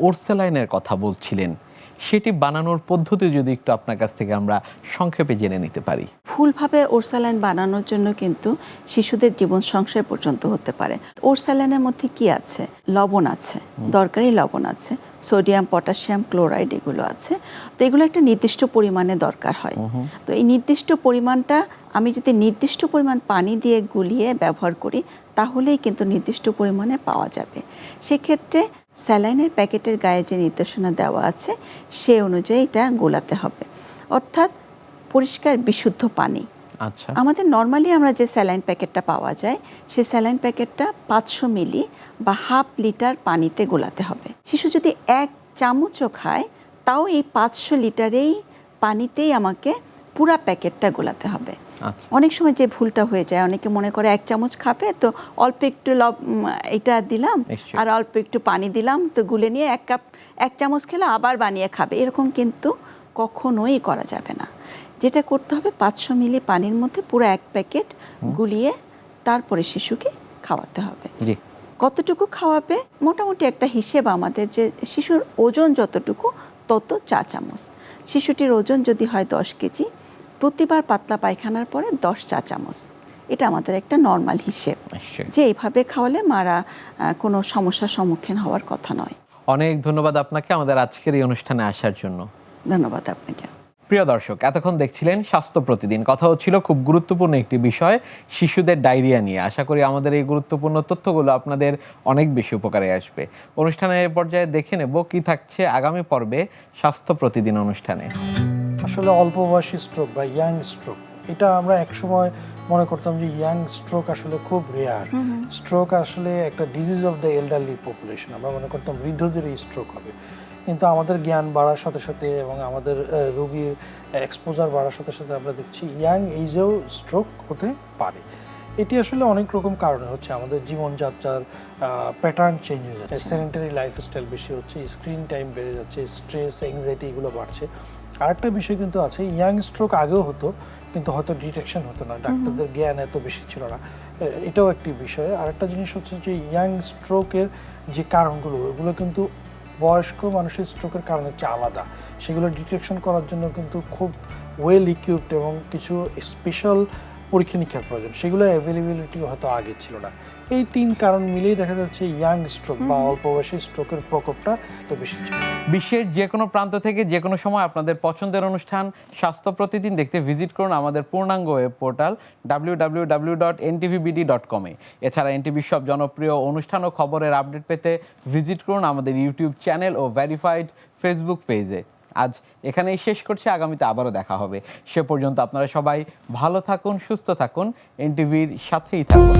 ওরসালাইনের কথা বলছিলেন, সেটি বানানোর পদ্ধতি যদি একটু আপনার কাছ থেকে আমরা সংক্ষেপে জেনে নিতে পারি। ভুলভাবে ওরসালাইন বানানোর জন্য কিন্তু শিশুদের জীবন সংশয় পর্যন্ত হতে পারে। ওরসালাইনের মধ্যে কি আছে? লবণ আছে, দরকারি লবণ আছে, সোডিয়াম, পটাশিয়াম, ক্লোরাইড এগুলো আছে। তো এগুলো একটা নির্দিষ্ট পরিমাণে দরকার হয়। তো এই নির্দিষ্ট পরিমাণটা আমি যদি নির্দিষ্ট পরিমাণ পানি দিয়ে গুলিয়ে ব্যবহার করি তাহলেই কিন্তু নির্দিষ্ট পরিমাণে পাওয়া যাবে। সেক্ষেত্রে স্যালাইনের প্যাকেটের গায়ে যে নির্দেশনা দেওয়া আছে সে অনুযায়ী এটা গোলাতে হবে, অর্থাৎ পরিষ্কার বিশুদ্ধ পানি। আচ্ছা, আমাদের নর্মালি আমরা যে স্যালাইন প্যাকেটটা পাওয়া যায় সেই স্যালাইন প্যাকেটটা 500 মিলি বা হাফ লিটার পানিতে গোলাতে হবে। শিশু যদি 1 চামচও খায় তাও এই 500 লিটারেই পানিতেই আমাকে পুরা প্যাকেটটা গোলাতে হবে। অনেক সময় যে ভুলটা হয়ে যায়, অনেকে মনে করে 1 চামচ খাবে তো অল্প একটু এটা দিলাম আর অল্প একটু পানি দিলাম তো গুলে নিয়ে 1 চামচ খেলে আবার বানিয়ে খাবে, এরকম কিন্তু কখনোই করা যাবে না। যেটা করতে হবে 500 মিলি পানির মধ্যে পুরো 1 প্যাকেট গুলিয়ে তারপরে শিশুকে খাওয়াতে হবে। কতটুকু খাওয়াবে? মোটামুটি একটা হিসেব আমাদের, যে শিশুর ওজন যতটুকু তত 4 চামচ। শিশুটির ওজন যদি হয় 10 কেজি, প্রতিবার পাতলা পায়খানার পরে 10 চা চামচ। এটা আমাদের একটা নর্মাল হিসেব, যে এইভাবে খাওয়ালে মারা কোনো সমস্যার সম্মুখীন হওয়ার কথা নয়। অনেক ধন্যবাদ আপনাকে আমাদের আজকের এই অনুষ্ঠানে আসার জন্য। ধন্যবাদ আপনাকে। প্রিয় দর্শক, এতক্ষণ দেখছিলেন স্বাস্থ্য প্রতিদিন। কথা হচ্ছিল খুব গুরুত্বপূর্ণ একটি বিষয়, শিশুদের ডায়রিয়া নিয়ে। আশা করি আমাদের এই গুরুত্বপূর্ণ তথ্যগুলো আপনাদের অনেক বেশি উপকারে আসবে। অনুষ্ঠানের পর্যায়ে দেখে নেব কি থাকছে আগামী পর্বে স্বাস্থ্য প্রতিদিন অনুষ্ঠানে। আসলে অল্প বয়সী স্ট্রোক বা ইয়াং স্ট্রোক, এটা আমরা একসময় মনে করতাম যে ইয়াং স্ট্রোক আসলে খুব রেয়ার। স্ট্রোক আসলে একটা disease of the elderly population, আমরা মনে করতাম বৃদ্ধদেরই স্ট্রোক হবে। কিন্তু আমাদের জ্ঞান বাড়ার সাথে সাথে এবং আমাদের রোগীর এক্সপোজার বাড়ার সাথে সাথে আমরা দেখছি ইয়াং এজেও স্ট্রোক হতে পারে। এটি আসলে অনেক রকম কারণে হচ্ছে। আমাদের জীবনযাত্রার প্যাটার্ন চেঞ্জ হয়ে যাচ্ছে, সেডেন্টারি লাইফস্টাইল বেশি হচ্ছে, স্ক্রিন টাইম বেড়ে যাচ্ছে, স্ট্রেস, অ্যাংজাইটি এগুলো বাড়ছে। আরেকটা বিষয় কিন্তু আছে, ইয়াং স্ট্রোক আগেও হতো কিন্তু হয়তো ডিটেকশন হতো না, ডাক্তারদের জ্ঞান এত বেশি ছিল না, এটাও একটি বিষয়। আরেকটা জিনিস হচ্ছে যে ইয়াং স্ট্রোকের যে কারণগুলো, এগুলো কিন্তু বয়স্ক মানুষের স্ট্রোকের কারণ হচ্ছে আলাদা। সেগুলো ডিটেকশন করার জন্য কিন্তু খুব ওয়েল ইকুইপড এবং কিছু স্পেশাল পরীক্ষা নিরীক্ষার প্রয়োজন, সেগুলো অ্যাভেলেবিলিটি হয়তো আগে ছিল না। এই 3 কারণ মিলেই দেখা যাচ্ছে ইয়াং স্ট্রোক বা অল্প বয়সী স্ট্রোকের প্রকোপটা তো বেশি ছিল। বিশ্বের যে কোনো প্রান্ত থেকে যে কোনো সময় আপনাদের পছন্দের অনুষ্ঠান স্বাস্থ্য প্রতিদিন দেখতে ভিজিট করুন আমাদের পূর্ণাঙ্গ ওয়েব পোর্টাল www.ntvbd.com এ। এছাড়া এনটিভির সব জনপ্রিয় অনুষ্ঠান ও খবরের আপডেট পেতে ভিজিট করুন আমাদের ইউটিউব চ্যানেল ও ভেরিফাইড ফেসবুক পেজে। আজ এখানেই শেষ করছি, আগামীতে আবারও দেখা হবে। সে পর্যন্ত আপনারা সবাই ভালো থাকুন, সুস্থ থাকুন, এনটিভির সাথেই থাকুন।